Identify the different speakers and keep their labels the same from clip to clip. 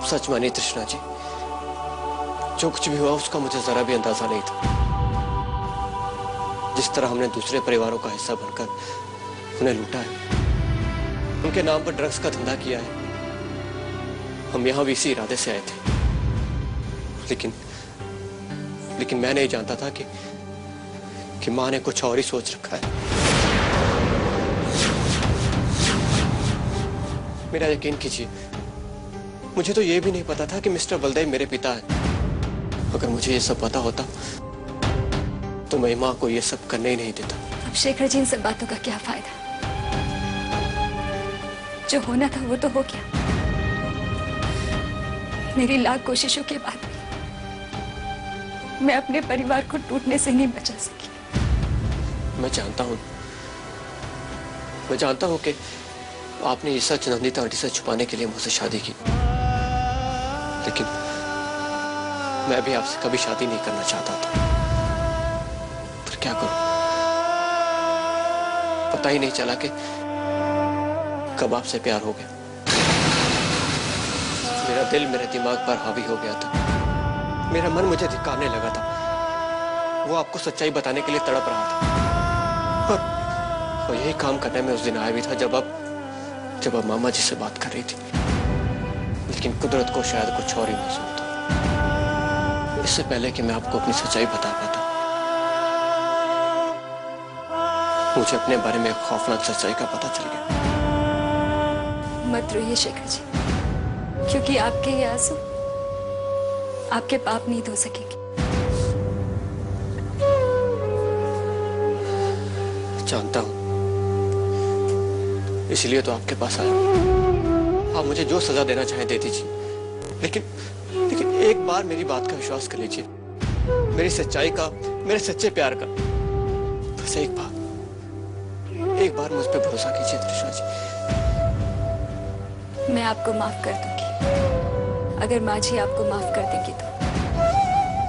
Speaker 1: सच मानिए तृष्णा जी, जो कुछ भी हुआ उसका मुझे जरा भी अंदाजा नहीं था। जिस तरह हमने दूसरे परिवारों का हिस्सा बनकर उन्हें लूटा है, उनके नाम पर ड्रग्स का धंधा किया है, हम यहां भी इसी इरादे से आए थे। लेकिन मैं नहीं जानता था कि मां ने कुछ और ही सोच रखा है। मेरा यकीन कीजिए, मुझे तो यह भी नहीं पता था कि मिस्टर बलदेव मेरे पिता हैं। अगर मुझे ये सब पता होता तो मैं मां को ये सब करने ही नहीं देता।
Speaker 2: अब शेखर जी, इन सब बातों का क्या फायदा? जो होना था वो तो हो गया। मेरी लाख कोशिशों के बाद भी मैं अपने परिवार को टूटने से नहीं बचा सकी।
Speaker 1: मैं जानता हूं कि आपने ये सच नंदिता आंटी से छुपाने के लिए मुझसे शादी की, लेकिन मैं भी आपसे कभी शादी नहीं करना चाहता था। पर क्या करूं, पता ही नहीं चला कि कब आपसे प्यार हो गया। मेरा दिल मेरे दिमाग पर हावी हो गया था। मेरा मन मुझे धिक्कारने लगा था। वो आपको सच्चाई बताने के लिए तड़प रहा था, और यही काम करने में उस दिन आया भी था जब आप मामा जी से बात कर रही थी। लेकिन कुदरत को शायद कुछ और ही मंजूर था। इससे पहले कि मैं आपको अपनी सच्चाई बता पाता, मुझे अपने बारे में खौफनाक सच्चाई का पता चल गया।
Speaker 2: मत रोइए शेखर जी, क्योंकि आपके ये आंसू आपके पाप नहीं धो सकेंगे।
Speaker 1: जानता हूं, इसलिए तो आपके पास आया। आप मुझे जो सजा देना चाहें दे दीजिए, लेकिन एक बार मेरी बात का विश्वास कर लीजिए। मेरी सच्चाई का, मेरे सच्चे प्यार का, बस एक बार मुझ पर भरोसा कीजिए तृष्णा जी।
Speaker 2: मैं आपको माफ कर दूंगी, अगर माँ जी आपको माफ कर देंगी तो।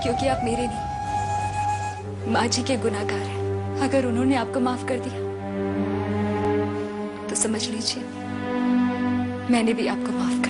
Speaker 2: क्योंकि आप मेरे नहीं, माँ जी के गुनाहगार हैं। अगर उन्होंने आपको माफ कर दिया तो समझ लीजिए मैंने भी आपको माफ